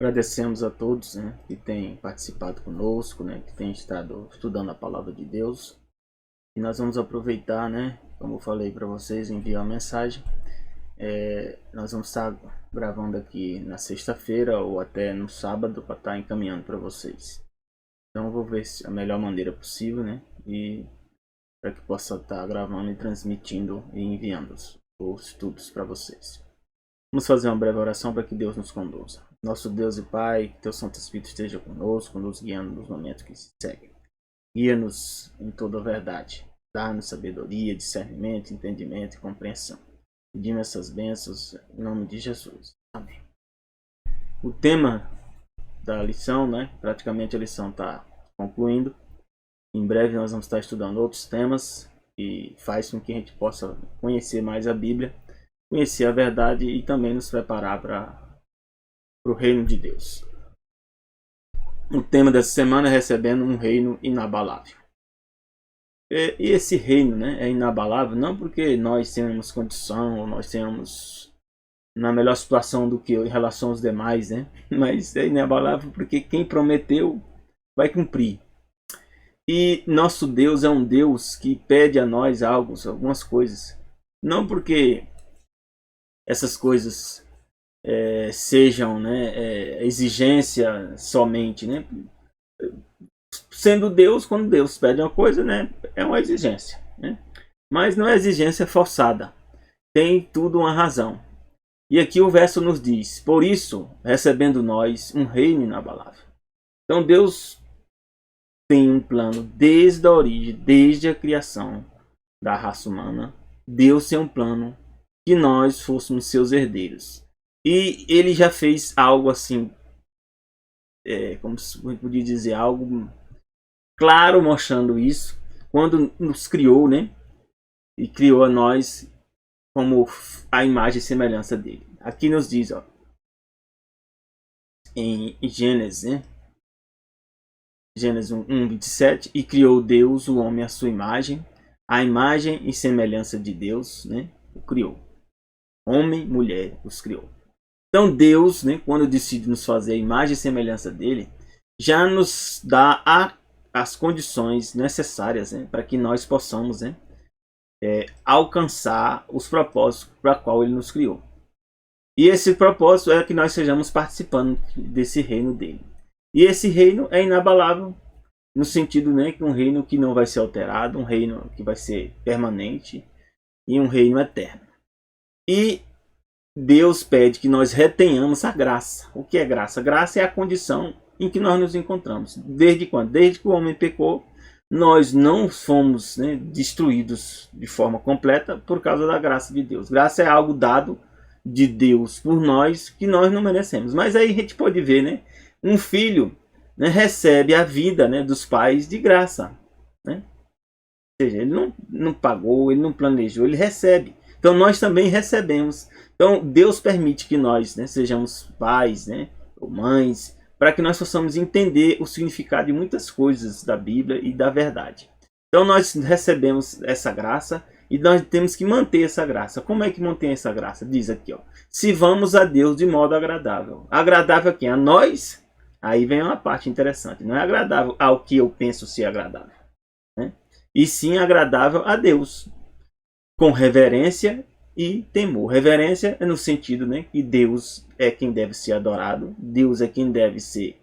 Agradecemos a todos, né, que têm participado conosco, né, que têm estado estudando a palavra de Deus. E nós vamos aproveitar, né, como eu falei para vocês, enviar uma mensagem. Nós vamos estar gravando aqui na sexta-feira ou até no sábado para estar encaminhando para vocês. Então eu vou ver a melhor maneira possível, né, e para que possa estar gravando e transmitindo e enviando os estudos para vocês. Vamos fazer uma breve oração para que Deus nos conduza. Nosso Deus e Pai, que Teu Santo Espírito esteja conosco, nos guiando nos momentos que se seguem. Guia-nos em toda a verdade. Dá-nos sabedoria, discernimento, entendimento e compreensão. Pedimos essas bênçãos em nome de Jesus. Amém. O tema da lição, né? Praticamente a lição está concluindo. Em breve nós vamos estar estudando outros temas e faz com que a gente possa conhecer mais a Bíblia, conhecer a verdade e também nos preparar para o reino de Deus. O tema dessa semana é recebendo um reino inabalável. E esse reino, né, é inabalável não porque nós temos condição ou nós temos na melhor situação do que em relação aos demais, né? Mas é inabalável porque quem prometeu vai cumprir. E nosso Deus é um Deus que pede a nós algumas coisas. Não porque essas coisas sejam, né, exigência somente, né? Sendo Deus, quando Deus pede uma coisa, né, é uma exigência, né? Mas não é exigência forçada. Tem tudo uma razão. E aqui o verso nos diz: por isso, recebendo nós um reino inabalável. Então Deus tem um plano desde a origem, desde a criação da raça humana. Deus tem um plano que nós fôssemos seus herdeiros. E ele já fez algo assim, como se podia dizer, algo claro mostrando isso, quando nos criou, né? E criou a nós como a imagem e semelhança dele. Aqui nos diz, ó, em Gênesis, né? Gênesis 1:27, e criou Deus o homem à sua imagem, a imagem e semelhança de Deus, né? O criou. Homem, mulher, os criou. Então Deus, né, quando decide nos fazer a imagem e semelhança dele, já nos dá as condições necessárias, né, para que nós possamos, né, alcançar os propósitos para qual ele nos criou. E esse propósito é que nós sejamos participando desse reino dele. E esse reino é inabalável no sentido, né, que um reino que não vai ser alterado, um reino que vai ser permanente e um reino eterno. E Deus pede que nós retenhamos a graça. O que é graça? Graça é a condição em que nós nos encontramos. Desde quando? Desde que o homem pecou, nós não fomos, né, destruídos de forma completa por causa da graça de Deus. Graça é algo dado de Deus por nós que nós não merecemos. Mas aí a gente pode ver, né, um filho, né, recebe a vida, né, dos pais de graça, né? Ou seja, ele não pagou, ele não planejou, ele recebe. Então nós também recebemos. Então Deus permite que nós, né, sejamos pais, né, ou mães, para que nós possamos entender o significado de muitas coisas da Bíblia e da verdade. Então nós recebemos essa graça e nós temos que manter essa graça. Como é que mantém essa graça? Diz aqui, ó: se vamos a Deus de modo agradável. Agradável a quem? A nós? Aí vem uma parte interessante. Não é agradável ao que eu penso ser agradável, né? E sim agradável a Deus, com reverência e temor. Reverência é no sentido, né, que Deus é quem deve ser adorado, Deus é quem deve ser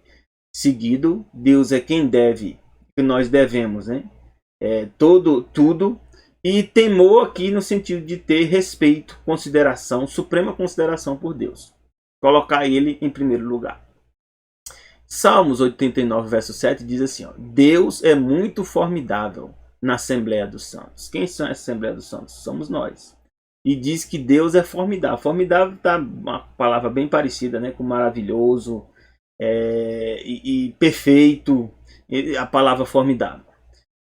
seguido, Deus é quem deve, que nós devemos, né, tudo. E temor aqui no sentido de ter respeito, consideração, suprema consideração por Deus. Colocar ele em primeiro lugar. Salmos 89, verso 7 diz assim, ó: Deus é muito formidável na Assembleia dos Santos. Quem são a Assembleia dos Santos? Somos nós. E diz que Deus é formidável. Formidável está uma palavra bem parecida, né, com maravilhoso e perfeito. A palavra formidável.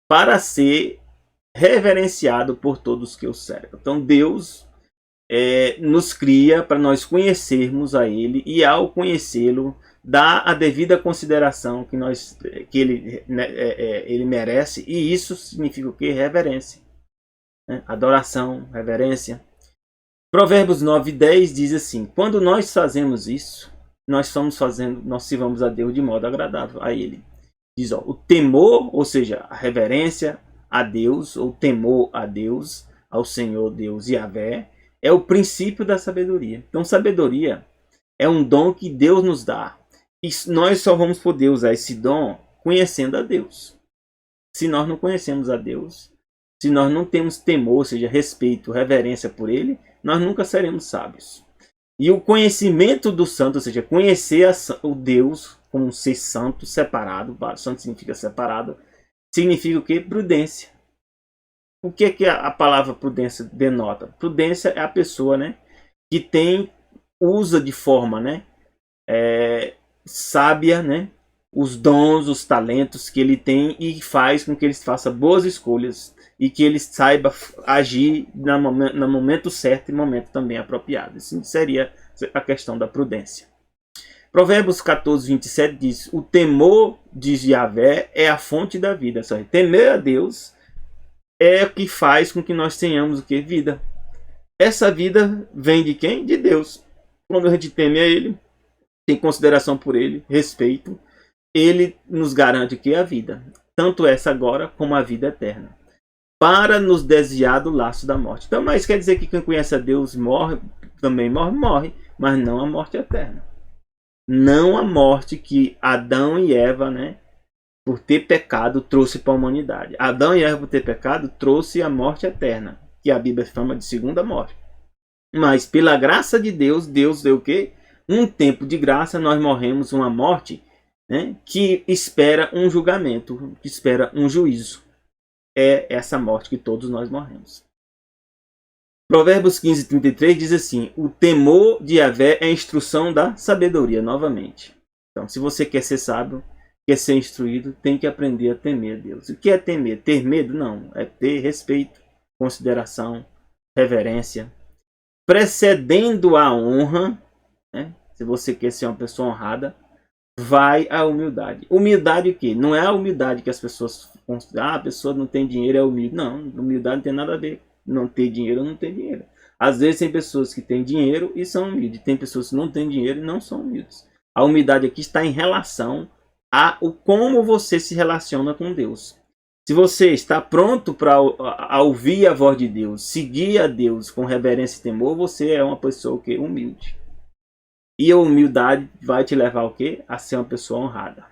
Para ser reverenciado por todos que o servem. Então Deus nos cria para nós conhecermos a Ele e ao conhecê-lo dá a devida consideração que ele merece, e isso significa o que? Reverência, né? Adoração, reverência. Provérbios 9:10 diz assim: quando nós fazemos isso, nós sirvamos a Deus de modo agradável a Ele. Diz, ó, o temor, ou seja, a reverência a Deus, ou temor a Deus, ao Senhor Deus Yahvé, é o princípio da sabedoria. Então, sabedoria é um dom que Deus nos dá. E nós só vamos poder usar esse dom conhecendo a Deus. Se nós não conhecemos a Deus, se nós não temos temor, ou seja, respeito, reverência por Ele, nós nunca seremos sábios. E o conhecimento do santo, ou seja, conhecer o Deus como um ser santo, separado, santo significa separado, significa o quê? Prudência. O que é que a palavra prudência denota? Prudência é a pessoa, né, que usa de forma, né, sábia, né, os dons, os talentos que ele tem e faz com que ele faça boas escolhas e que ele saiba agir no momento certo e momento também apropriado. Isso seria a questão da prudência. Provérbios 14, 27 diz: o temor de Yahvé é a fonte da vida. Temer a Deus é o que faz com que nós tenhamos o que? Vida. Essa vida vem de quem? De Deus. Quando a gente teme a Ele, tem consideração por Ele, respeito, Ele nos garante que é a vida, tanto essa agora como a vida eterna, para nos desviar do laço da morte. Então, mas quer dizer que quem conhece a Deus morre, também morre, mas não a morte eterna. Não a morte que Adão e Eva, né, por ter pecado, trouxe para a humanidade. Adão e Eva, por ter pecado, trouxe a morte eterna, que a Bíblia chama de segunda morte. Mas pela graça de Deus, Deus deu o quê? Um tempo de graça, nós morremos uma morte, né, que espera um julgamento, que espera um juízo. É essa morte que todos nós morremos. Provérbios 15, 33 diz assim: o temor de Yahvé é a instrução da sabedoria, novamente. Então, se você quer ser sábio, quer ser instruído, tem que aprender a temer a Deus. O que é temer? Ter medo? Não. É ter respeito, consideração, reverência. Precedendo a honra, né? Se você quer ser uma pessoa honrada, vai a humildade. Humildade o quê? Não é a humildade que as pessoas consideram. A pessoa não tem dinheiro, é humilde. Não, humildade não tem nada a ver. Não ter dinheiro ou não ter dinheiro. Às vezes tem pessoas que têm dinheiro e são humildes. Tem pessoas que não têm dinheiro e não são humildes. A humildade aqui está em relação a como você se relaciona com Deus. Se você está pronto para ouvir a voz de Deus, seguir a Deus com reverência e temor, você é uma pessoa que humilde. E a humildade vai te levar ao quê? A ser uma pessoa honrada.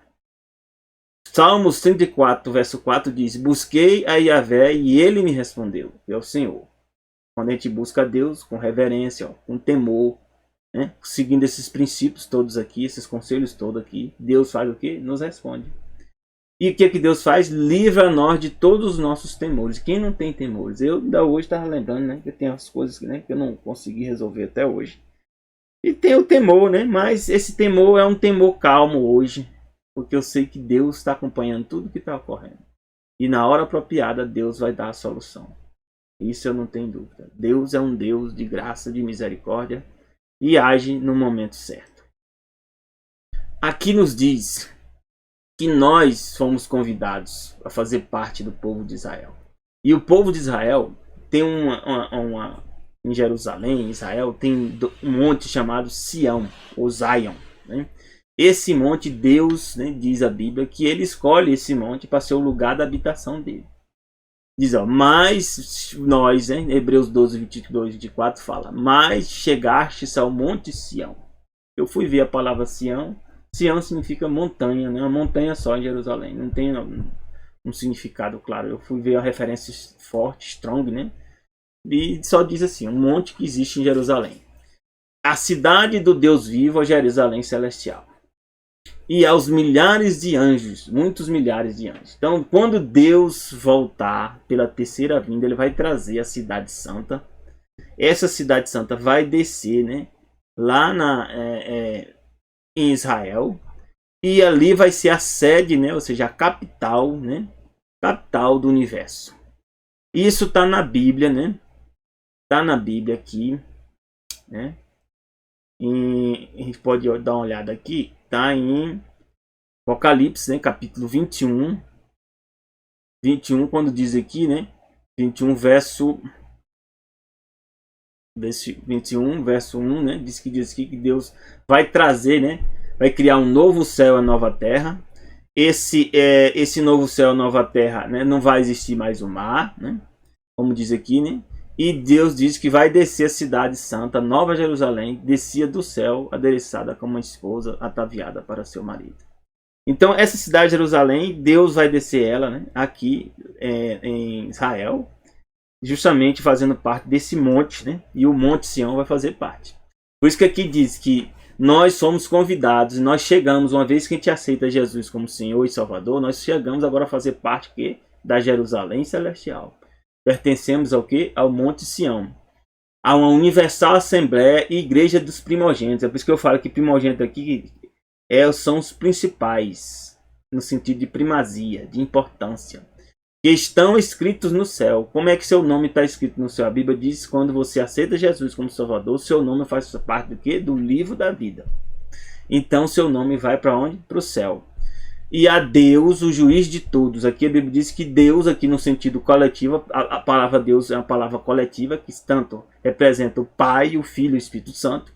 Salmos 34, verso 4 diz: busquei a Yahvé e ele me respondeu, é o Senhor. Quando a gente busca a Deus com reverência, com temor, né, seguindo esses princípios todos aqui, esses conselhos todos aqui, Deus faz o quê? Nos responde. E o que Deus faz? Livra nós de todos os nossos temores. Quem não tem temores? Eu ainda hoje estava lembrando, né, que tem as coisas, né, que eu não consegui resolver até hoje. E tem o temor, né? Mas esse temor é um temor calmo hoje, porque eu sei que Deus está acompanhando tudo que está ocorrendo. E na hora apropriada, Deus vai dar a solução. Isso eu não tenho dúvida. Deus é um Deus de graça, de misericórdia e age no momento certo. Aqui nos diz que nós fomos convidados a fazer parte do povo de Israel. E o povo de Israel tem em Jerusalém, Israel, tem um monte chamado Sião, ou Zion, né? Esse monte, Deus, né, diz a Bíblia, que ele escolhe esse monte para ser o lugar da habitação dele. Diz, ó, mas nós, né, Hebreus 12, 22, 24 fala: mas chegastes ao monte Sião. Eu fui ver a palavra Sião. Sião significa montanha, né? Uma montanha só em Jerusalém. Não tem um significado claro. Eu fui ver a referência forte, strong, né? E só diz assim: um monte que existe em Jerusalém. A cidade do Deus vivo, a Jerusalém celestial. E aos milhares de anjos, muitos milhares de anjos. Então, quando Deus voltar pela terceira vinda, ele vai trazer a cidade santa. Essa cidade santa vai descer, né, lá em Israel. E ali vai ser a sede, né, ou seja, a capital, né, capital do universo. Isso está na Bíblia, né? Está na Bíblia aqui, né? E a gente pode dar uma olhada aqui. Está em Apocalipse, né, capítulo 21. 21, quando diz aqui, né? 21, verso 21, verso 1, né? Diz aqui que Deus vai trazer, né? Vai criar um novo céu e nova terra. Esse novo céu e nova terra, né? Não vai existir mais o mar, né? Como diz aqui, né? E Deus diz que vai descer a cidade santa, Nova Jerusalém, descia do céu, adereçada como uma esposa ataviada para seu marido. Então, essa cidade de Jerusalém, Deus vai descer ela, né, aqui em Israel, justamente fazendo parte desse monte, né, e o Monte Sião vai fazer parte. Por isso que aqui diz que nós somos convidados, nós chegamos, uma vez que a gente aceita Jesus como Senhor e Salvador, nós chegamos agora a fazer parte da Jerusalém Celestial. Pertencemos ao quê? Ao Monte Sião. A uma universal assembleia e igreja dos primogênitos. É por isso que eu falo que primogênito aqui são os principais, no sentido de primazia, de importância, que estão escritos no céu. Como é que seu nome está escrito no céu? A Bíblia diz que quando você aceita Jesus como Salvador, seu nome faz parte do quê? Do livro da vida. Então seu nome vai para onde? Para o céu. E a Deus, o juiz de todos. Aqui a Bíblia diz que Deus, aqui no sentido coletivo, a palavra Deus é uma palavra coletiva, que tanto representa o Pai, o Filho e o Espírito Santo.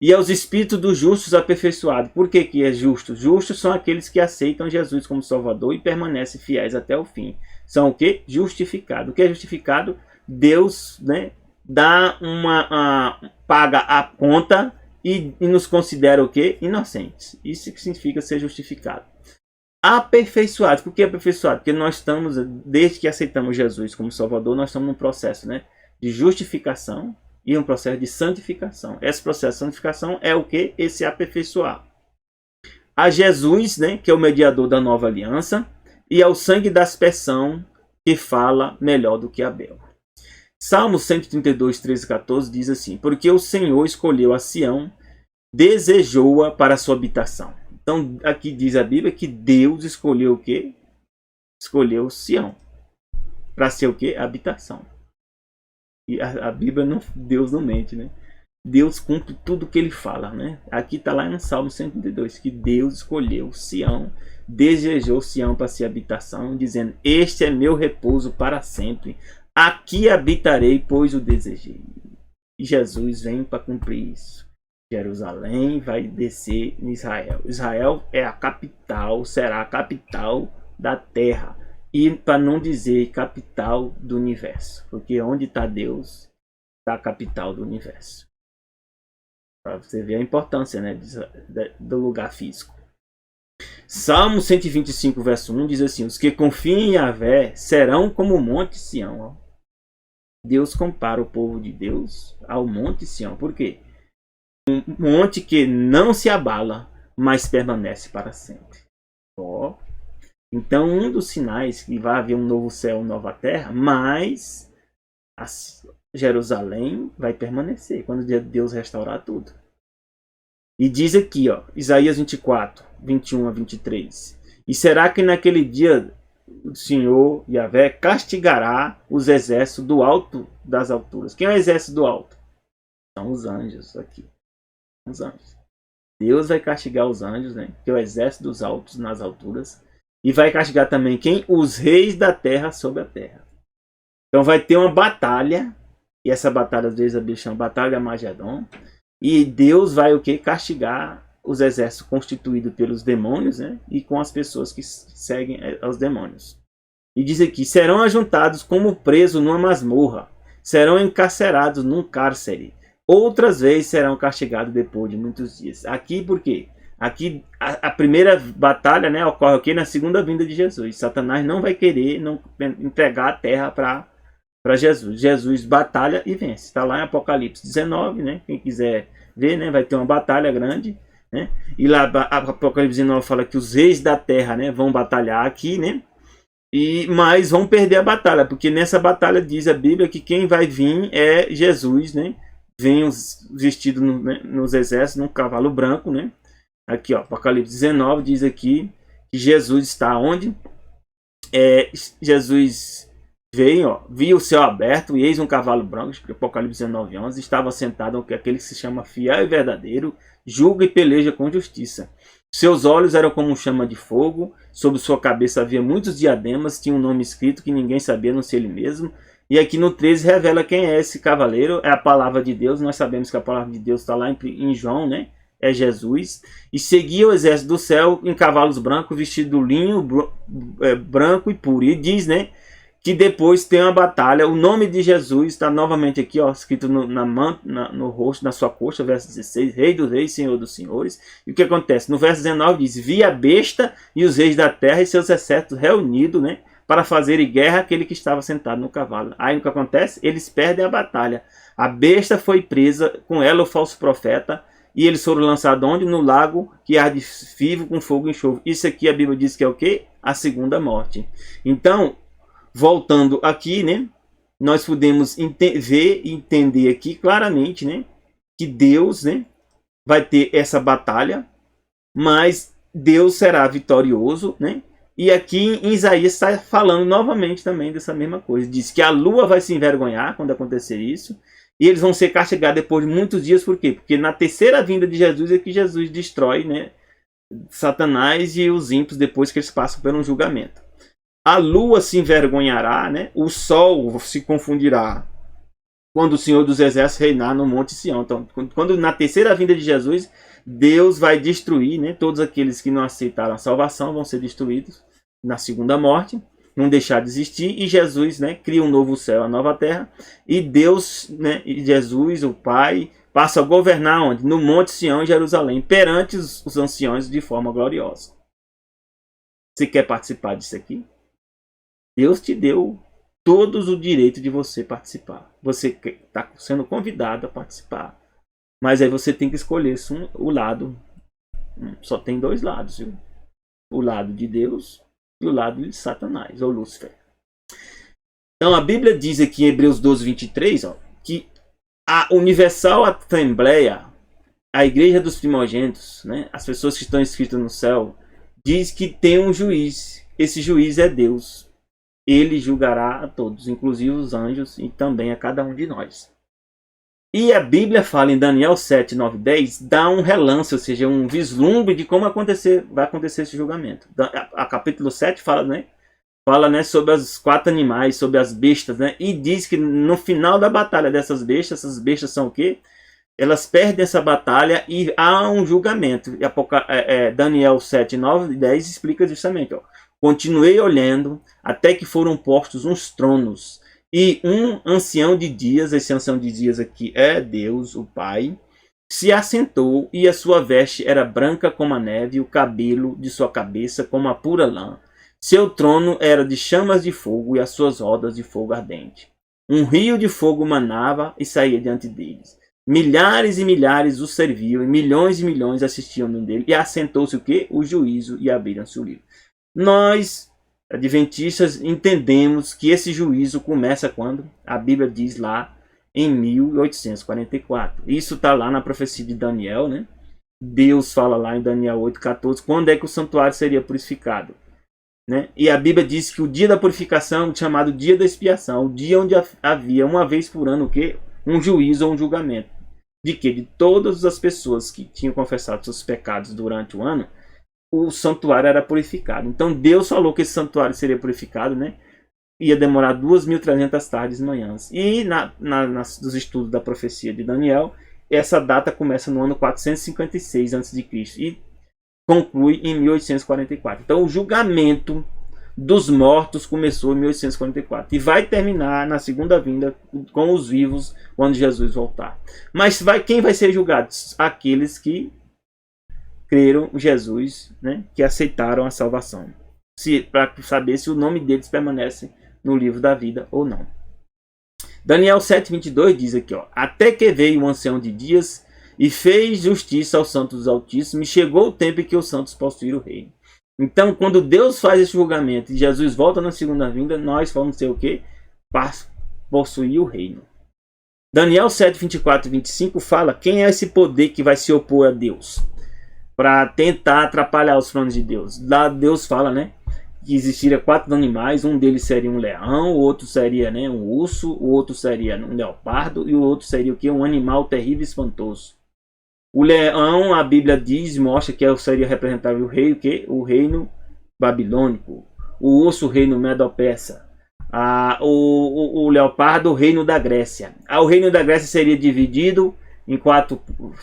E aos espíritos dos justos aperfeiçoados. Por que é justo? Justos são aqueles que aceitam Jesus como Salvador e permanecem fiéis até o fim. São o que? Justificado. O que é justificado? Deus, né, paga a conta e nos considera o que? Inocentes. Isso que significa ser justificado. Aperfeiçoados. Por que aperfeiçoado? Porque nós estamos, desde que aceitamos Jesus como Salvador, nós estamos num processo, né, de justificação e um processo de santificação. Esse processo de santificação é o que? Esse aperfeiçoar. A Jesus, né, que é o mediador da nova aliança, e ao sangue da aspersão, que fala melhor do que Abel. Salmo 132, 13 e 14 diz assim: porque o Senhor escolheu a Sião, desejou-a para a sua habitação. Então aqui diz a Bíblia que Deus escolheu o quê? Escolheu Sião para ser o quê? Habitação. E a Bíblia, Deus não mente, né? Deus cumpre tudo o que ele fala, né? Aqui está lá no Salmo 132, que Deus escolheu Sião, desejou Sião para ser habitação, dizendo: este é meu repouso para sempre, aqui habitarei, pois o desejei. E Jesus vem para cumprir isso. Jerusalém vai descer em Israel. Israel é a capital, será a capital da terra. E para não dizer capital do universo. Porque onde está Deus, está a capital do universo. Para você ver a importância, né, do lugar físico. Salmo 125, verso 1 diz assim: os que confiam em Yahvé serão como o monte Sião. Deus compara o povo de Deus ao monte Sião. Por quê? Um monte que não se abala, mas permanece para sempre. Então, um dos sinais que vai haver um novo céu, uma nova terra, mas Jerusalém vai permanecer quando Deus restaurar tudo. E diz aqui, ó, Isaías 24, 21 a 23. E será que naquele dia o Senhor, Yahvé, castigará os exércitos do alto das alturas? Quem é o exército do alto? São os anjos aqui. Os anjos. Deus vai castigar os anjos, né? Que é o exército dos altos nas alturas. E vai castigar também quem? Os reis da terra sobre a terra. Então vai ter uma batalha. E essa batalha, às vezes, a Bíblia chama Batalha de Armagedon. E Deus vai o quê? Castigar os exércitos constituídos pelos demônios, né? E com as pessoas que seguem aos demônios. E diz aqui: serão ajuntados como presos numa masmorra. Serão encarcerados num cárcere. Outras vezes serão castigados depois de muitos dias. Aqui por quê? Aqui a primeira batalha, né, ocorre aqui na segunda vinda de Jesus. Satanás não vai querer entregar a terra para Jesus. Jesus batalha e vence. Está lá em Apocalipse 19, né? Quem quiser ver, né, vai ter uma batalha grande, né? E lá Apocalipse 19 fala que os reis da terra, né, vão batalhar aqui, né? Mas vão perder a batalha, porque nessa batalha diz a Bíblia que quem vai vir é Jesus, né? Vem vestido nos exércitos num cavalo branco, né? Aqui, ó, Apocalipse 19 diz aqui que Jesus está onde? Jesus veio, ó, viu o céu aberto e eis um cavalo branco, Apocalipse 19, 11, estava sentado aquele que se chama fiel e verdadeiro, julga e peleja com justiça. Seus olhos eram como chama de fogo, sobre sua cabeça havia muitos diademas, tinha um nome escrito que ninguém sabia, a não ser ele mesmo. E aqui no 13 revela quem é esse cavaleiro. É a palavra de Deus. Nós sabemos que a palavra de Deus está lá em João, né? É Jesus. E seguia o exército do céu em cavalos brancos, vestido de linho branco e puro. E diz, né? Que depois tem uma batalha. O nome de Jesus está novamente aqui, ó, escrito no rosto, na sua coxa, verso 16, Rei dos Reis, Senhor dos Senhores. E o que acontece? No verso 19 diz: vi a besta e os reis da terra e seus exércitos reunidos, né, para fazerem guerra àquele que estava sentado no cavalo. Aí o que acontece? Eles perdem a batalha. A besta foi presa, com ela o falso profeta, e eles foram lançados onde? No lago que arde vivo com fogo e enxofre. Isso aqui a Bíblia diz que é o quê? A segunda morte. Então, voltando aqui, né, nós podemos ver e entender aqui claramente, né, que Deus, né, vai ter essa batalha, mas Deus será vitorioso, né? E aqui em Isaías está falando novamente também dessa mesma coisa. Diz que a lua vai se envergonhar quando acontecer isso, e eles vão ser castigados depois de muitos dias. Por quê? Porque na terceira vinda de Jesus é que Jesus destrói, né, Satanás e os ímpios depois que eles passam por um julgamento. A lua se envergonhará, né? O sol se confundirá quando o Senhor dos Exércitos reinar no Monte Sião. Então, quando na terceira vinda de Jesus, Deus vai destruir, né? Todos aqueles que não aceitaram a salvação vão ser destruídos na segunda morte, não deixar de existir. E Jesus, né, cria um novo céu, a nova terra. E Deus, né, e Jesus, o Pai, passa a governar onde? No Monte Sião, em Jerusalém, perante os anciões de forma gloriosa. Você quer participar disso aqui? Deus te deu todos o direito de você participar. Você está sendo convidado a participar. Mas aí você tem que escolher o lado. Só tem dois lados, viu? O lado de Deus e o lado de Satanás, ou Lúcifer. Então a Bíblia diz aqui em Hebreus 12, 23, ó, que a Universal Assembleia, a Igreja dos Primogênitos, né, as pessoas que estão inscritas no céu, diz que tem um juiz. Esse juiz é Deus. Ele julgará a todos, inclusive os anjos e também a cada um de nós. E a Bíblia fala em Daniel 7, 9, 10, dá um relance, ou seja, um vislumbre de como vai acontecer esse julgamento. A capítulo 7 fala, né, sobre os 4 animais, sobre as bestas, né, e diz que no final da batalha dessas bestas, essas bestas são o quê? Elas perdem essa batalha e há um julgamento. Daniel 7, 9 e 10 explica justamente, ó. Continuei olhando até que foram postos uns tronos e um ancião de dias, esse ancião de dias aqui é Deus, o Pai, se assentou e a sua veste era branca como a neve e o cabelo de sua cabeça como a pura lã. Seu trono era de chamas de fogo e as suas rodas de fogo ardente. Um rio de fogo manava e saía diante deles. Milhares e milhares o serviam e milhões assistiam dele. E assentou-se o quê? O juízo e abriram-se o livro. Nós, adventistas, entendemos que esse juízo começa quando? A Bíblia diz lá em 1844. Isso está lá na profecia de Daniel, né? Deus fala lá em Daniel 8,14, quando é que o santuário seria purificado, né? E a Bíblia diz que o dia da purificação é chamado dia da expiação, o dia onde havia uma vez por ano o quê? Um juízo ou um julgamento. De que? De todas as pessoas que tinham confessado seus pecados durante o ano, o santuário era purificado. Então Deus falou que esse santuário seria purificado, né? Ia demorar 2.300 tardes e manhãs. E nos estudos da profecia de Daniel, essa data começa no ano 456 a.C. e conclui em 1844. Então o julgamento dos mortos começou em 1844 e vai terminar na segunda vinda com os vivos quando Jesus voltar. Mas quem vai ser julgado? Aqueles que creram em Jesus, né, que aceitaram a salvação, para saber se o nome deles permanece no livro da vida ou não. Daniel 7:22 diz aqui, ó, até que veio o ancião de dias e fez justiça aos santos dos Altíssimos, e chegou o tempo em que os santos possuíram o reino. Então, quando Deus faz esse julgamento e Jesus volta na segunda vinda, nós vamos ter o quê? Possuir o reino. Daniel 7:24 e 25 fala quem é esse poder que vai se opor a Deus para tentar atrapalhar os planos de Deus. Lá Deus fala, né, que existiria 4 animais, um deles seria um leão, o outro seria, né, um urso, o outro seria um leopardo e o outro seria o que? Um animal terrível e espantoso. O leão, a Bíblia diz, mostra que seria representável o rei, o reino babilônico. O urso, o reino medo-persa. o leopardo, o reino da Grécia. O reino da Grécia seria dividido em 4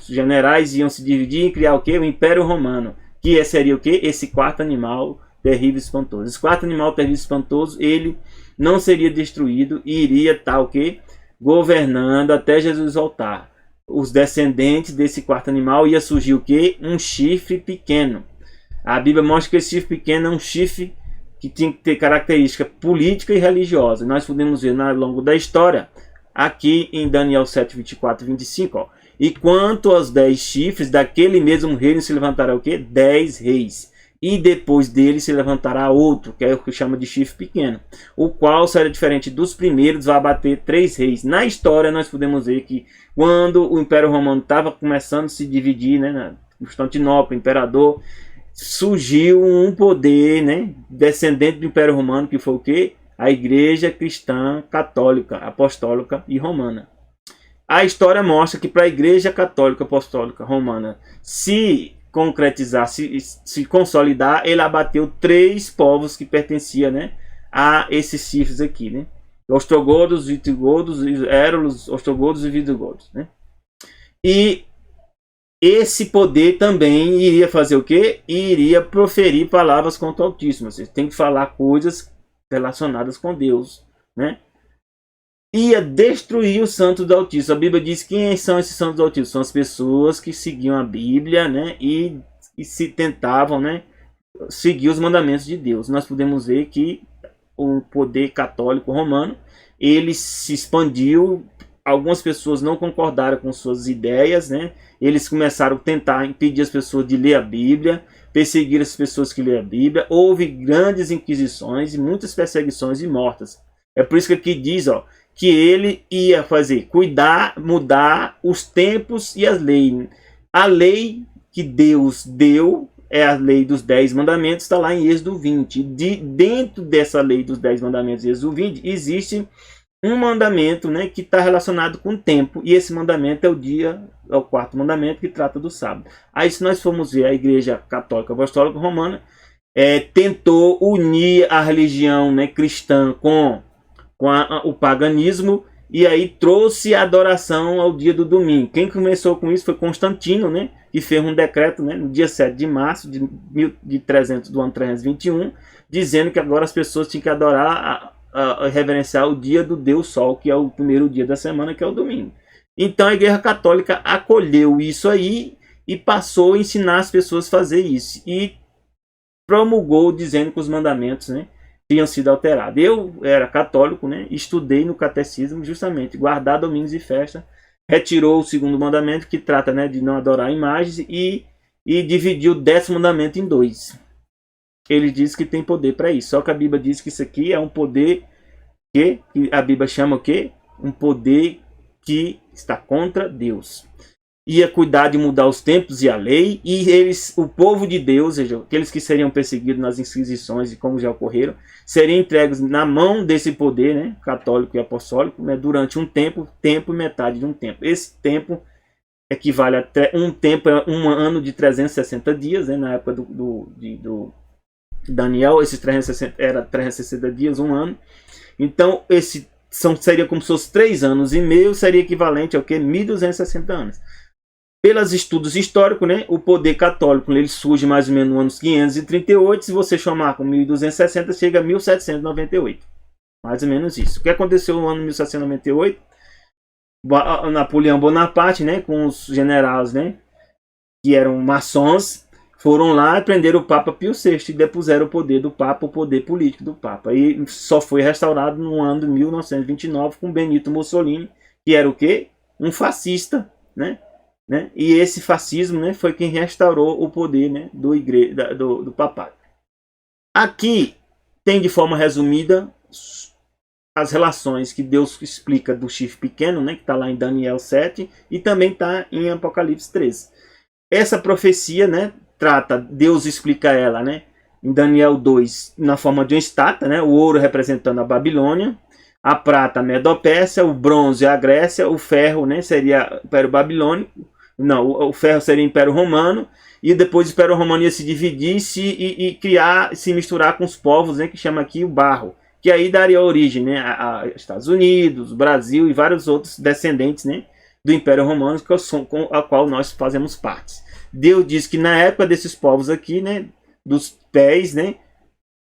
generais, iam se dividir e criar o quê? O Império Romano, que seria o quê? Esse quarto animal terrível e espantoso. Esse quarto animal terrível e espantoso, ele não seria destruído e iria estar o quê? Governando até Jesus voltar. Os descendentes desse quarto animal ia surgir o quê? Um chifre pequeno. A Bíblia mostra que esse chifre pequeno é um chifre que tinha que ter característica política e religiosa. Nós podemos ver ao longo da história, aqui em Daniel 7, 24 e 25. Ó. E quanto aos 10 chifres, daquele mesmo reino se levantará o quê? 10 reis. E depois dele se levantará outro, que é o que chama de chifre pequeno, o qual será diferente dos primeiros, vai abater 3 reis. Na história nós podemos ver que quando o Império Romano estava começando a se dividir, né, na Constantinopla, imperador, surgiu um poder, né, descendente do Império Romano, que foi o quê? A Igreja Cristã Católica, Apostólica e Romana. A história mostra que para a Igreja Católica Apostólica Romana se concretizar, se consolidar, ele abateu 3 povos que pertenciam, né, a esses chifres aqui, né? Ostrogodos, Visigodos, Érulos, Ostrogodos e Visigodos, né? E esse poder também iria fazer o quê? Iria proferir palavras contra o Altíssimo. Você tem que falar coisas relacionadas com Deus, né? Ia destruir os santos do Altíssimo. A Bíblia diz quem são esses santos do Altíssimo. São as pessoas que seguiam a Bíblia, né? E se tentavam, né, seguir os mandamentos de Deus. Nós podemos ver que o poder católico romano, ele se expandiu. Algumas pessoas não concordaram com suas ideias, né? Eles começaram a tentar impedir as pessoas de ler a Bíblia, perseguir as pessoas que lêem a Bíblia. Houve grandes inquisições e muitas perseguições e mortas. É por isso que aqui diz, ó, que ele ia fazer, cuidar, mudar os tempos e as leis. A lei que Deus deu é a lei dos 10 mandamentos, está lá em Êxodo 20. Dentro dessa lei dos 10 mandamentos, Êxodo 20, existe um mandamento, né, que está relacionado com o tempo, e esse mandamento é o 4º mandamento, que trata do sábado. Aí, se nós formos ver a Igreja Católica Apostólica Romana, tentou unir a religião, né, cristã com o paganismo, e aí trouxe a adoração ao dia do domingo. Quem começou com isso foi Constantino, né, que fez um decreto, né, no dia 7 de março do ano 321, dizendo que agora as pessoas tinham que adorar, reverenciar o dia do Deus Sol, que é o primeiro dia da semana, que é o domingo. Então a Igreja Católica acolheu isso aí e passou a ensinar as pessoas a fazer isso. E promulgou dizendo que os mandamentos, né, tinham sido alterados. Eu era católico, né, estudei no catecismo justamente guardar domingos e festa. Retirou o 2º mandamento, que trata, né, de não adorar imagens, e dividiu o 10º mandamento em 2. Ele diz que tem poder para isso. Só que a Bíblia diz que isso aqui é um poder que a Bíblia chama o quê? Um poder que está contra Deus. Ia cuidar de mudar os tempos e a lei, e eles, o povo de Deus, ou seja, aqueles que seriam perseguidos nas inquisições e como já ocorreram, seriam entregues na mão desse poder, né, católico e apostólico, né, durante um tempo e metade de um tempo. Esse tempo equivale a um ano de 360 dias, né, na época do Daniel, esses 360 era 360 dias, um ano. Então seria como se fosse 3 anos e meio, seria equivalente ao que? 1.260 anos. Pelos estudos históricos, né, o poder católico, ele surge mais ou menos no ano 538, se você chamar com 1.260, chega a 1.798. Mais ou menos isso. O que aconteceu no ano 1798? Napoleão Bonaparte, né, com os generais, né, que eram maçons, foram lá e prenderam o Papa Pio VI e depuseram o poder do Papa, o poder político do Papa. E só foi restaurado no ano de 1929 com Benito Mussolini, que era o quê? Um fascista, né? E esse fascismo, né, foi quem restaurou o poder, né, do papado. Aqui tem de forma resumida as relações que Deus explica do chifre pequeno, né, que está lá em Daniel 7 e também está em Apocalipse 13. Essa profecia, né, Deus explica ela, né, em Daniel 2 na forma de uma estátua, né, o ouro representando a Babilônia, a prata a Medopérsia, o bronze a Grécia, o ferro, né, seria o Império Babilônico, não, o ferro seria o Império Romano, e depois o Império Romano ia se dividir e criar, se misturar com os povos, né, que chama aqui o barro, que aí daria origem, né, a Estados Unidos, Brasil e vários outros descendentes, né, do Império Romano, com a qual nós fazemos parte. Deus diz que na época desses povos aqui, né, dos pés, né,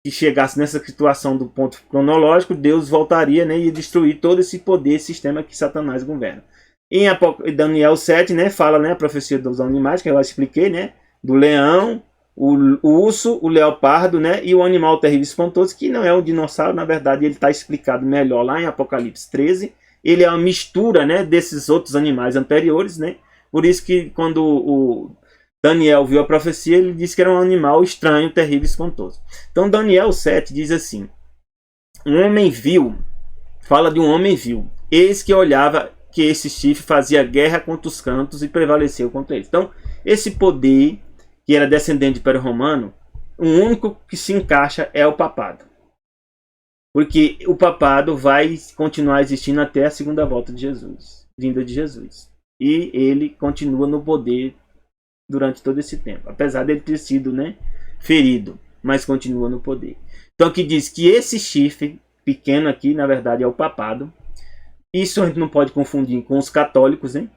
que chegasse nessa situação do ponto cronológico, Deus voltaria, né, e destruir todo esse poder, esse sistema que Satanás governa. Em Daniel 7, né, fala, né, a profecia dos animais, que eu já expliquei, né, do leão, o urso, o leopardo, né, e o animal terrível e espantoso, que não é um dinossauro, na verdade ele está explicado melhor lá em Apocalipse 13. Ele é uma mistura, né, desses outros animais anteriores, né, por isso que quando o Daniel viu a profecia, ele disse que era um animal estranho, terrível e espantoso. Então Daniel 7 diz assim: um homem viu, fala de um homem viu, eis que olhava que esse chifre fazia guerra contra os cantos e prevaleceu contra eles. Então esse poder, que era descendente do Império Romano, o único que se encaixa é o papado. Porque o papado vai continuar existindo até a segunda volta de Jesus, vinda de Jesus. E ele continua no poder durante todo esse tempo, apesar dele ter sido, né, ferido, mas continua no poder. Então aqui diz que esse chifre pequeno aqui, na verdade, é o papado. Isso a gente não pode confundir com os católicos, né?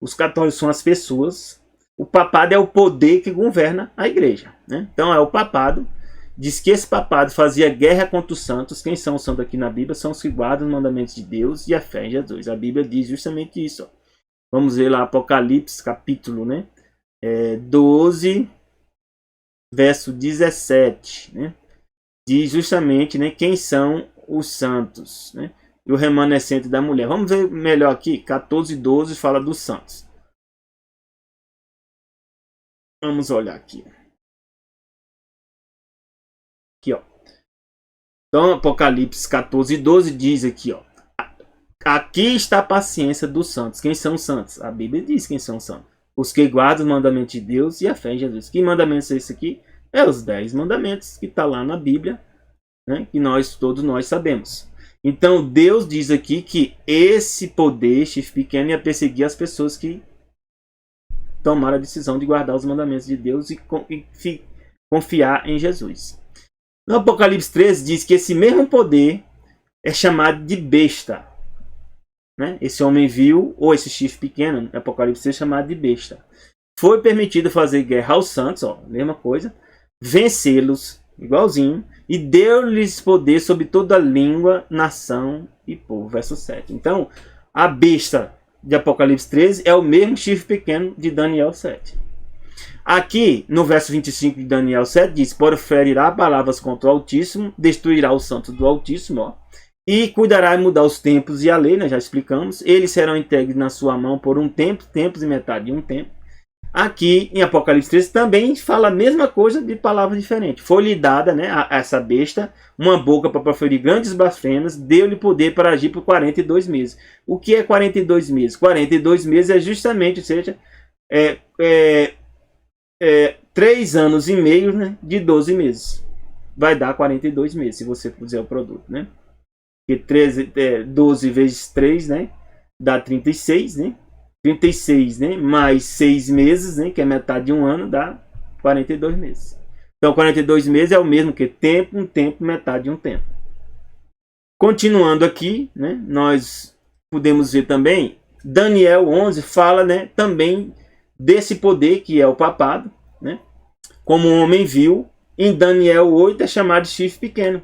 Os católicos são as pessoas, o papado é o poder que governa a igreja, né? Então é o papado. Diz que esse papado fazia guerra contra os santos. Quem são os santos aqui na Bíblia? São os que guardam os mandamentos de Deus e a fé em Jesus. A Bíblia diz justamente isso. Vamos ver lá Apocalipse, capítulo, né, 12, verso 17. Né? Diz justamente, né, quem são os santos, né? E o remanescente da mulher. Vamos ver melhor aqui. 14, 12 fala dos santos. Vamos olhar aqui. Aqui, ó. Então, Apocalipse 14, 12 diz aqui, ó: aqui está a paciência dos santos. Quem são os santos? A Bíblia diz quem são os santos. Os que guardam os mandamentos de Deus e a fé em Jesus. Que mandamentos é esse aqui? É os 10 mandamentos que está lá na Bíblia, né? Que todos nós sabemos. Então, Deus diz aqui que esse poder, chifre pequeno, ia perseguir as pessoas que tomaram a decisão de guardar os mandamentos de Deus e confiar em Jesus. No Apocalipse 13 diz que esse mesmo poder é chamado de besta. Né? Esse homem viu, ou esse chifre pequeno, no Apocalipse 13 é chamado de besta. Foi permitido fazer guerra aos santos, ó, mesma coisa, vencê-los, igualzinho, e deu-lhes poder sobre toda língua, nação e povo. Verso 7. Então, a besta de Apocalipse 13 é o mesmo chifre pequeno de Daniel 7. Aqui, no verso 25 de Daniel 7, diz: proferirá palavras contra o Altíssimo, destruirá os santos do Altíssimo, ó, e cuidará de mudar os tempos e a lei, nós já explicamos. Eles serão entregues na sua mão por um tempo, tempos e metade de um tempo. Aqui, em Apocalipse 13, também fala a mesma coisa de palavras diferentes. Foi-lhe dada, né, a essa besta uma boca para proferir grandes blasfêmias, deu-lhe poder para agir por 42 meses. O que é 42 meses? 42 meses é justamente, ou seja, 3 anos e meio, né, de 12 meses. Vai dar 42 meses, se você fizer o produto, né? Porque 12 vezes 3, né, dá 36, né? 36, né, mais 6 meses, né, que é metade de um ano, dá 42 meses. Então 42 meses é o mesmo que tempo, um tempo, metade de um tempo. Continuando aqui, né, nós podemos ver também, Daniel 11 fala, né, também desse poder que é o papado, né, como o homem viu. Em Daniel 8 é chamado de chifre pequeno.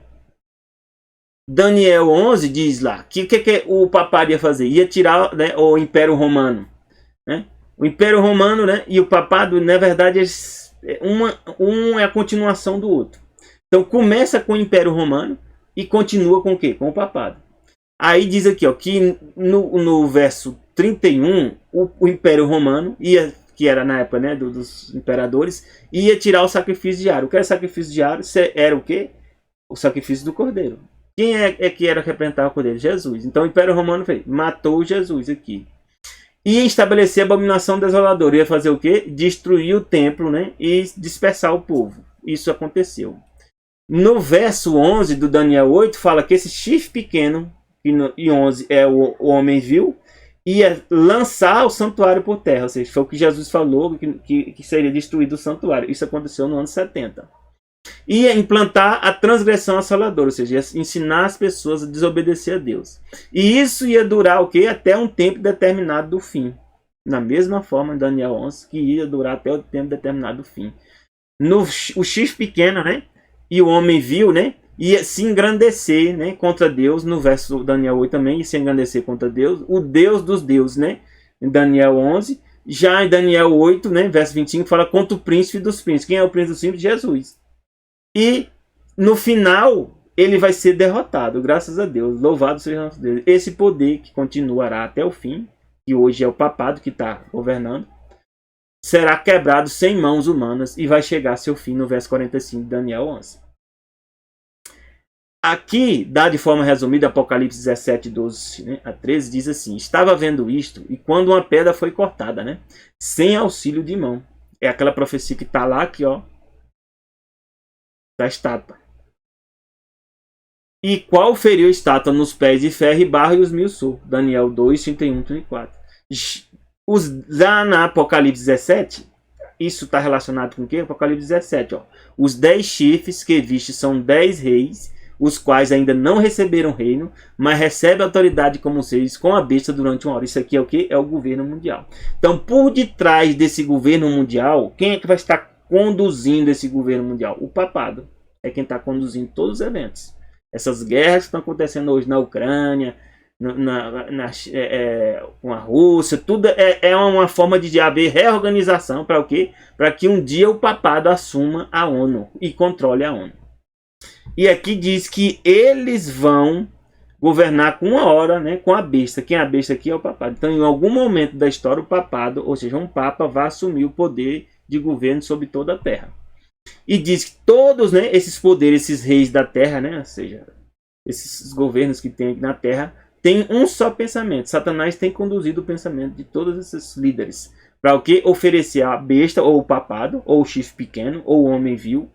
Daniel 11 diz lá que o que o papado ia fazer? Ia tirar, né, o Império Romano. Né? O Império Romano, né, e o papado, na verdade, um é a continuação do outro. Então começa com o Império Romano e continua com o quê? Com o papado. Aí diz aqui, ó, que no verso 31, o Império Romano, que era na época, né, dos imperadores, ia tirar o sacrifício diário. O que era sacrifício diário? Era o quê? O sacrifício do cordeiro. Quem é que era representar o cordeiro? Jesus. Então o Império Romano matou Jesus aqui. Ia estabelecer a abominação desoladora. Ia fazer o quê? Destruir o templo, né? E dispersar o povo. Isso aconteceu. No verso 11 do Daniel 8, fala que esse chifre pequeno, e 11 é o homem viu, ia lançar o santuário por terra. Ou seja, foi o que Jesus falou, que seria destruído o santuário. Isso aconteceu no ano 70. ia implantar a transgressão assoladora, ou seja, ia ensinar as pessoas a desobedecer a Deus. E isso ia durar o quê? Até um tempo determinado do fim. Na mesma forma, em Daniel 11, que ia durar até o tempo determinado do fim. O chifre pequeno, né? E o homem viu, né? Ia se engrandecer, né? Contra Deus, no verso Daniel 8 também, ia se engrandecer contra Deus. O Deus dos deuses, né? Em Daniel 11. Já em Daniel 8, né? Verso 25, fala contra o príncipe dos príncipes. Quem é o príncipe dos príncipes? Jesus. E no final, ele vai ser derrotado, graças a Deus. Louvado seja nosso Deus. Esse poder que continuará até o fim, que hoje é o papado que está governando, será quebrado sem mãos humanas e vai chegar a seu fim no verso 45 de Daniel 11. Aqui, dá de forma resumida, Apocalipse 17, 12 né, a 13, diz assim: estava vendo isto, e quando uma pedra foi cortada, né, sem auxílio de mão. É aquela profecia que está lá, aqui, ó, da estátua. E qual feriu a estátua nos pés de ferro e barro e os esmiuçou? Daniel 2, 31, 34. Já na Apocalipse 17, isso está relacionado com o que? Apocalipse 17, ó. Os 10 chifres que viste são 10 reis, os quais ainda não receberam reino, mas recebem autoridade como reis com a besta durante uma hora. Isso aqui é o que? É o governo mundial. Então, por detrás desse governo mundial, quem é que vai estar conduzindo esse governo mundial? O papado. É quem está conduzindo todos os eventos. Essas guerras que estão acontecendo hoje na Ucrânia, com a Rússia, tudo é uma forma de haver reorganização para o quê? Para que um dia o papado assuma a ONU e controle a ONU. E aqui diz que eles vão governar com uma hora, né, com a besta. Quem é a besta aqui é o papado. Então, em algum momento da história, o papado, ou seja, um papa, vai assumir o poder de governo sobre toda a terra. E diz que todos, né, esses poderes, esses reis da terra, né, ou seja, esses governos que tem na terra, têm um só pensamento. Satanás tem conduzido o pensamento de todos esses líderes. Para o que? Oferecer a besta, ou o papado, ou o chifre pequeno, ou o homem vil,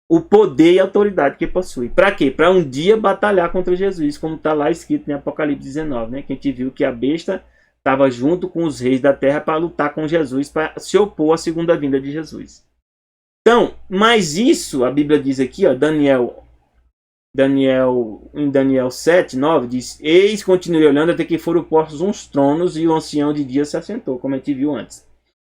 o poder e a autoridade que possui. Para quê? Para um dia batalhar contra Jesus, como está lá escrito em Apocalipse 19, né? Que a gente viu que a besta estava junto com os reis da terra para lutar com Jesus, para se opor à segunda vinda de Jesus. Então, mas isso, a Bíblia diz aqui, ó, em Daniel 7, 9, diz: eis, continuei olhando até que foram postos uns tronos e o ancião de dias se assentou, como a gente viu antes.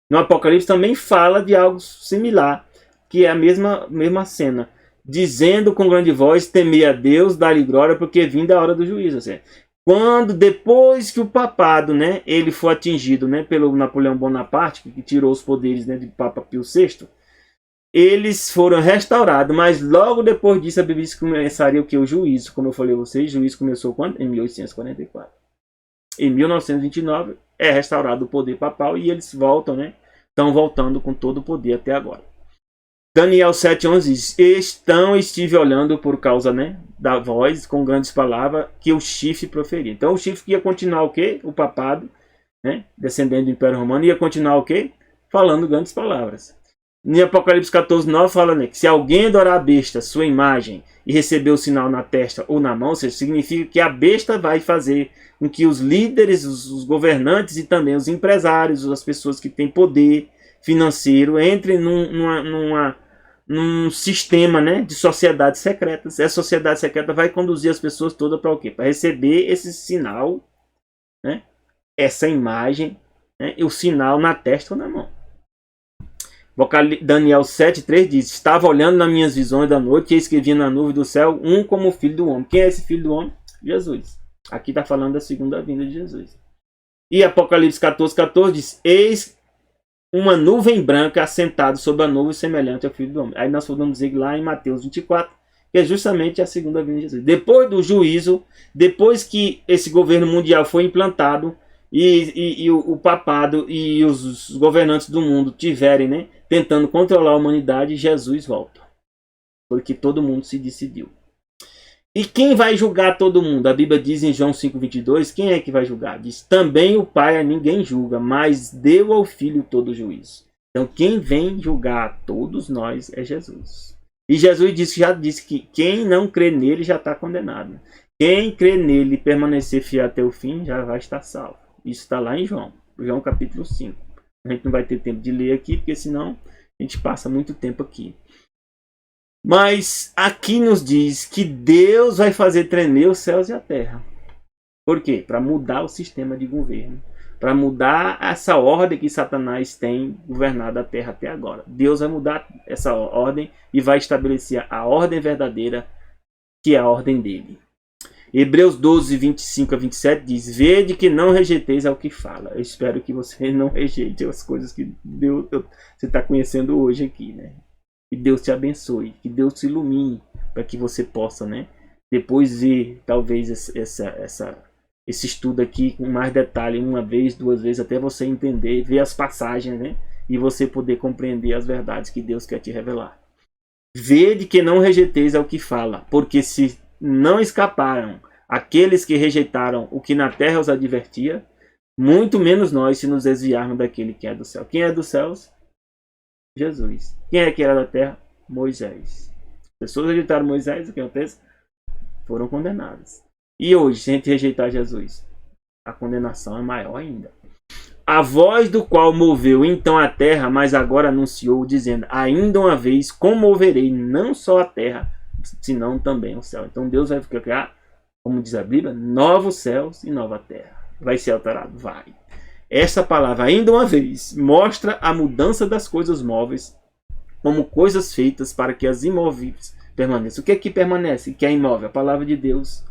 No Apocalipse também fala de algo similar, que é a mesma cena, dizendo com grande voz: temei a Deus, dá-lhe glória, porque vinda a hora do juízo. Assim, quando, depois que o papado, né, ele foi atingido, né, pelo Napoleão Bonaparte, que tirou os poderes, né, do Papa Pio VI, eles foram restaurados, mas logo depois disso a Bíblia diz que começaria o que? O juízo. Como eu falei a vocês, o juízo começou quando? Em 1844. Em 1929 é restaurado o poder papal e eles voltam, né? Estão voltando com todo o poder até agora. Daniel 7,11 diz: estive olhando por causa, né, da voz com grandes palavras que o chifre proferia. Então o chifre ia continuar o quê? O papado, né, descendente do Império Romano, ia continuar o quê? Falando grandes palavras. Em Apocalipse 14, 9 fala, né, que se alguém adorar a besta, sua imagem, e receber o sinal na testa ou na mão, ou seja, significa que a besta vai fazer com que os líderes, os governantes e também os empresários, as pessoas que têm poder financeiro, entrem num sistema, né, de sociedades secretas. Essa sociedade secreta vai conduzir as pessoas todas para o quê? Para receber esse sinal, né, essa imagem, né, e o sinal na testa ou na mão. Daniel 7,3 diz: estava olhando nas minhas visões da noite e escrevia na nuvem do céu um como o filho do homem. Quem é esse filho do homem? Jesus. Aqui está falando da segunda vinda de Jesus. E Apocalipse 14,14 diz: eis uma nuvem branca assentada sobre a nuvem semelhante ao filho do homem. Aí nós podemos dizer lá em Mateus 24, que é justamente a segunda vinda de Jesus. Depois do juízo, depois que esse governo mundial foi implantado, e o papado e os governantes do mundo tiverem, né, tentando controlar a humanidade, Jesus volta. Porque todo mundo se decidiu. E quem vai julgar todo mundo? A Bíblia diz em João 5,22, quem é que vai julgar? Diz: também o Pai a ninguém julga, mas deu ao Filho todo o juízo. Então quem vem julgar a todos nós é Jesus. E Jesus já disse que quem não crê nele já está condenado. Quem crê nele e permanecer fiel até o fim já vai estar salvo. Isso está lá em João capítulo 5. A gente não vai ter tempo de ler aqui, porque senão a gente passa muito tempo aqui. Mas aqui nos diz que Deus vai fazer tremer os céus e a terra. Por quê? Para mudar o sistema de governo. Para mudar essa ordem que Satanás tem governado a terra até agora. Deus vai mudar essa ordem e vai estabelecer a ordem verdadeira, que é a ordem dele. Hebreus 12, 25 a 27 diz: Vede que não rejeiteis ao que fala. Eu espero que você não rejeite as coisas que Deus, você está conhecendo hoje aqui, né? Que Deus te abençoe, que Deus te ilumine, para que você possa, né, depois ver, talvez, esse estudo aqui com mais detalhe, uma vez, duas vezes, até você entender, ver as passagens, né, e você poder compreender as verdades que Deus quer te revelar. Vede que não rejeiteis ao que fala, porque se não escaparam aqueles que rejeitaram o que na terra os advertia, muito menos nós se nos desviarmos daquele que é do céu. Quem é dos céus? Jesus. Quem é que era da terra? Moisés. As pessoas rejeitaram Moisés, o que acontece? Foram condenadas. E hoje, se a gente rejeitar Jesus, a condenação é maior ainda. A voz do qual moveu então a terra, mas agora anunciou, dizendo: ainda uma vez comoverei não só a terra, senão também o céu. Então Deus vai criar, como diz a Bíblia, novos céus e nova terra. Vai ser alterado? Vai. Essa palavra, ainda uma vez, mostra a mudança das coisas móveis como coisas feitas para que as imóveis permaneçam. O que é que permanece? O que é imóvel? A palavra de Deus,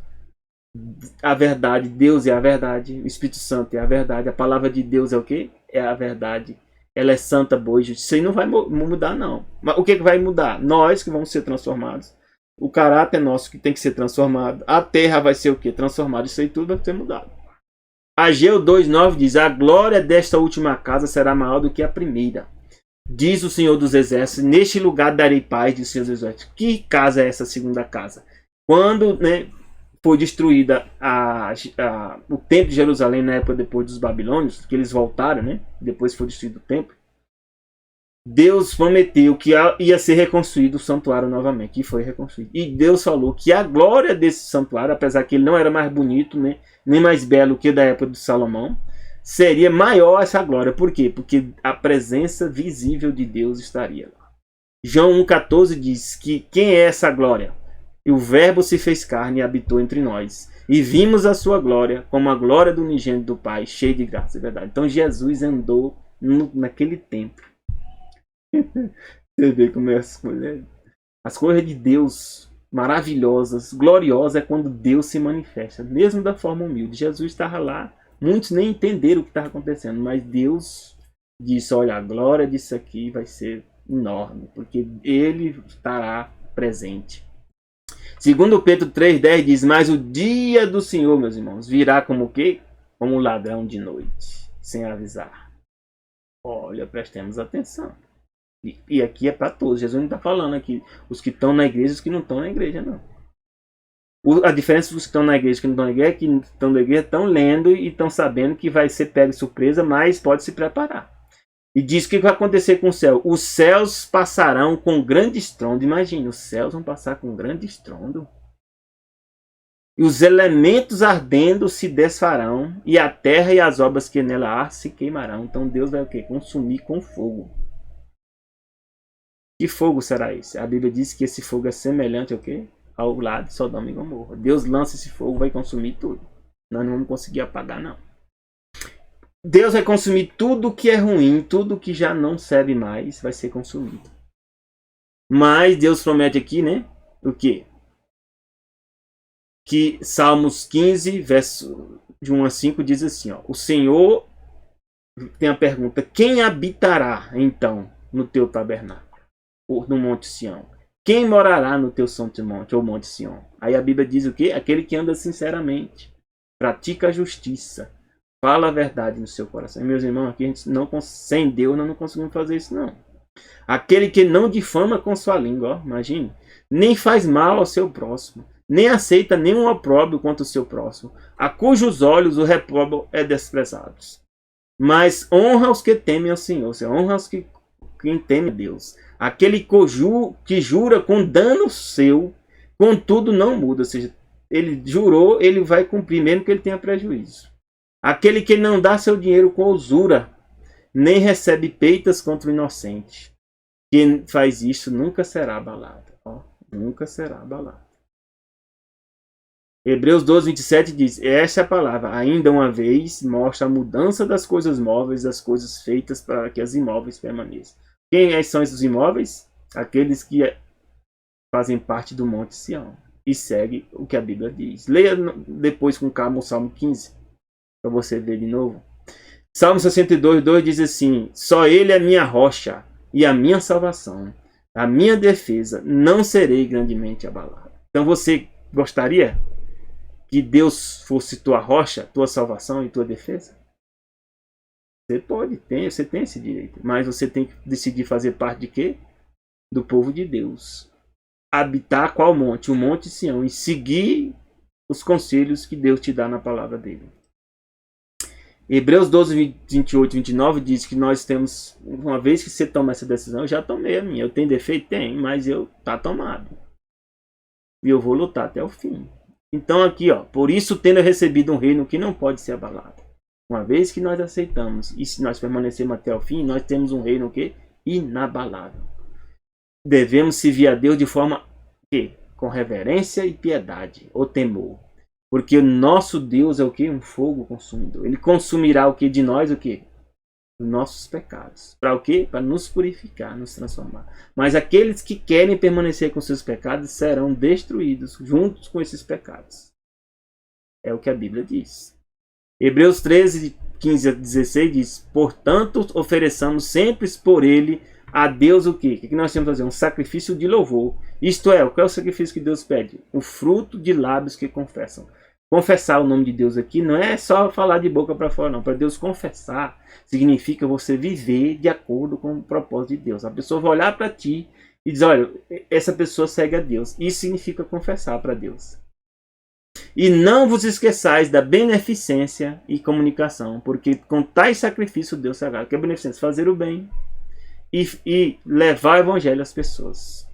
a verdade. Deus é a verdade, o Espírito Santo é a verdade. A palavra de Deus é o quê? É a verdade. Ela é santa, boa e justa. Isso aí não vai mudar, não. Mas o que vai mudar? Nós que vamos ser transformados. O caráter nosso que tem que ser transformado. A terra vai ser o quê? Transformada. Isso aí tudo vai ser mudado. Ageu 2,9 diz: a glória desta última casa será maior do que a primeira. Diz o Senhor dos Exércitos: neste lugar darei paz, diz o Senhor dos Exércitos. Que casa é essa segunda casa? Quando, né, foi destruída o templo de Jerusalém na época depois dos babilônios, que eles voltaram, né? Depois foi destruído o templo. Deus prometeu que ia ser reconstruído o santuário novamente, e foi reconstruído. E Deus falou que a glória desse santuário, apesar que ele não era mais bonito, né, nem mais belo que da época de Salomão, seria maior essa glória. Por quê? Porque a presença visível de Deus estaria lá. João 1,14 diz que quem é essa glória? E o verbo se fez carne e habitou entre nós. E vimos a sua glória, como a glória do unigênito do Pai, cheio de graça. É verdade. Então Jesus andou naquele templo. Você vê como é as coisas. As coisas de Deus maravilhosas, gloriosas, é quando Deus se manifesta, mesmo da forma humilde. Jesus estava lá, muitos nem entenderam o que estava acontecendo, mas Deus disse: olha, a glória disso aqui vai ser enorme, porque Ele estará presente. Segundo Pedro 3,10 diz: mas o dia do Senhor, meus irmãos, virá como o quê? Como um ladrão de noite, sem avisar. Olha, prestemos atenção. E aqui é para todos. Jesus não está falando aqui os que estão na igreja e os que não estão na igreja, não. A diferença dos que estão na igreja e os que não estão na igreja é que estão na igreja estão lendo e estão sabendo que vai ser pego de surpresa, mas pode se preparar. E diz que vai acontecer com o céu. Os céus passarão com grande estrondo. Imagine, os céus vão passar com grande estrondo. E os elementos ardendo se desfarão, e a terra e as obras que nela há se queimarão. Então Deus vai o quê? Consumir com fogo. Que fogo será esse? A Bíblia diz que esse fogo é semelhante ao quê? Ao lado de Sodoma e Gomorra. Deus lança esse fogo, vai consumir tudo. Nós não vamos conseguir apagar, não. Deus vai consumir tudo que é ruim, tudo que já não serve mais, vai ser consumido. Mas Deus promete aqui, né? O quê? Que Salmos 15, verso de 1 a 5 diz assim, ó: o Senhor tem a pergunta: quem habitará então no teu tabernáculo? No Monte Sião? Quem morará no teu santo monte, ou Monte Sião? Aí a Bíblia diz o quê? Aquele que anda sinceramente, pratica a justiça, fala a verdade no seu coração. E, meus irmãos, aqui a gente sem Deus nós não conseguimos fazer isso, não. Aquele que não difama com sua língua, ó, imagine, nem faz mal ao seu próximo, nem aceita nenhum opróbrio contra o seu próximo, a cujos olhos o repróbrio é desprezado. Mas honra os que temem ao Senhor, ou seja, honra os que quem teme a Deus. Aquele que jura com dano seu, contudo não muda. Ou seja, ele jurou, ele vai cumprir, mesmo que ele tenha prejuízo. Aquele que não dá seu dinheiro com usura, nem recebe peitas contra o inocente. Quem faz isso nunca será abalado. Ó, nunca será abalado. Hebreus 12, 27 diz, essa é a palavra, ainda uma vez, mostra a mudança das coisas móveis, das coisas feitas para que as imóveis permaneçam. Quem são esses imóveis? Aqueles que fazem parte do Monte Sião. E segue o que a Bíblia diz. Leia depois com calma o Salmo 15, para você ver de novo. Salmo 62, 2 diz assim, só ele é minha rocha e a minha salvação, a minha defesa, não serei grandemente abalado. Então você gostaria que Deus fosse tua rocha, tua salvação e tua defesa? Você pode, você tem esse direito, mas você tem que decidir fazer parte de quê? Do povo de Deus. Habitar qual monte? O Monte Sião, e seguir os conselhos que Deus te dá na palavra dele. Hebreus 12, 28 e 29 diz que nós temos, uma vez que você toma essa decisão, eu já tomei a minha. Eu tenho defeito? Tem, mas tá tomado. E eu vou lutar até o fim. Então aqui, ó, por isso tendo recebido um reino que não pode ser abalado. Uma vez que nós aceitamos, e se nós permanecermos até o fim, nós temos um reino que inabalável. Devemos servir a Deus de forma que? Com reverência e piedade, ou temor. Porque o nosso Deus é o que? Um fogo consumidor. Ele consumirá o que de nós? O que? Os nossos pecados. Para o quê? Para nos purificar, nos transformar. Mas aqueles que querem permanecer com seus pecados serão destruídos juntos com esses pecados. É o que a Bíblia diz. Hebreus 13, 15 a 16 diz, portanto, ofereçamos sempre por ele a Deus o quê? O que nós temos que fazer? Um sacrifício de louvor. Isto é, qual é o sacrifício que Deus pede? O fruto de lábios que confessam. Confessar o nome de Deus aqui não é só falar de boca para fora, não. Para Deus confessar significa você viver de acordo com o propósito de Deus. A pessoa vai olhar para ti e dizer, olha, essa pessoa segue a Deus. Isso significa confessar para Deus. E não vos esqueçais da beneficência e comunicação, porque com tais sacrifícios Deus se agrada. Que é beneficência? Fazer o bem e levar o evangelho às pessoas.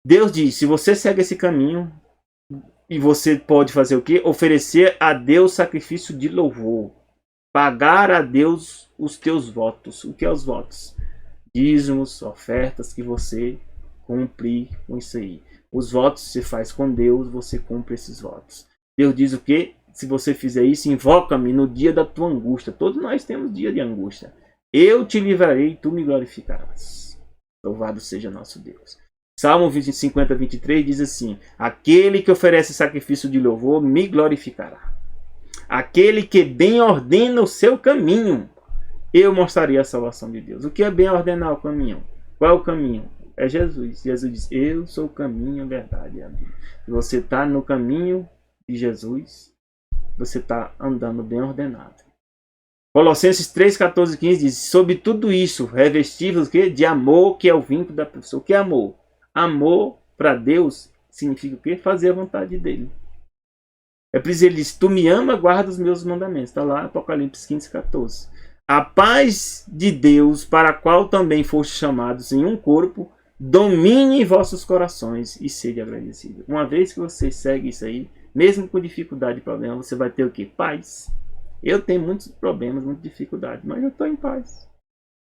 Deus diz, se você segue esse caminho, e você pode fazer o quê? Oferecer a Deus sacrifício de louvor. Pagar a Deus os teus votos. O que é os votos? Dízimos, ofertas que você cumpre com isso aí. Os votos você faz com Deus, você cumpre esses votos. Deus diz o quê? Se você fizer isso, invoca-me no dia da tua angústia. Todos nós temos dia de angústia. Eu te livrarei e tu me glorificarás. Louvado seja nosso Deus. Salmo 50, 23 diz assim, aquele que oferece sacrifício de louvor me glorificará. Aquele que bem ordena o seu caminho, eu mostrarei a salvação de Deus. O que é bem ordenar o caminho? Qual é o caminho? É Jesus. Jesus diz, eu sou o caminho, a verdade e a vida. Se você está no caminho de Jesus, você está andando bem ordenado. Colossenses 3, 14 e 15 diz, sobre tudo isso, revestivos de amor, que é o vínculo da pessoa. O que é amor? Amor para Deus significa o quê? Fazer a vontade dele. É por isso ele diz, tu me ama, guarda os meus mandamentos. Está lá, Apocalipse 15, 14. A paz de Deus, para a qual também foste chamados em um corpo, domine em vossos corações e sede agradecido. Uma vez que você segue isso aí, mesmo com dificuldade e problema, você vai ter o quê? Paz. Eu tenho muitos problemas, muita dificuldade, mas eu estou em paz.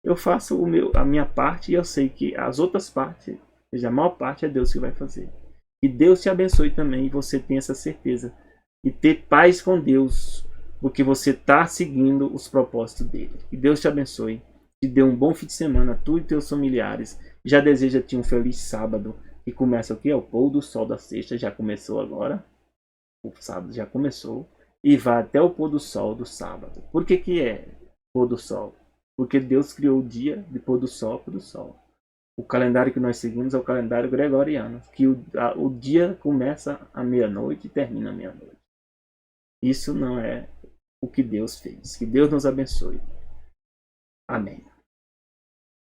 Eu faço a minha parte e eu sei que as outras partes, ou seja, a maior parte é Deus que vai fazer. E Deus te abençoe também e você tenha essa certeza de ter paz com Deus, porque você está seguindo os propósitos dele. Que Deus te abençoe, te dê um bom fim de semana, tu e teus familiares. Já deseja-te um feliz sábado, e começa o que? O pôr do sol da sexta, já começou agora. O sábado já começou. E vai até o pôr do sol do sábado. Por que que é pôr do sol? Porque Deus criou o dia de pôr do sol para o sol. O calendário que nós seguimos é o calendário gregoriano, que o dia começa à meia-noite e termina à meia-noite. Isso não é o que Deus fez. Que Deus nos abençoe. Amém.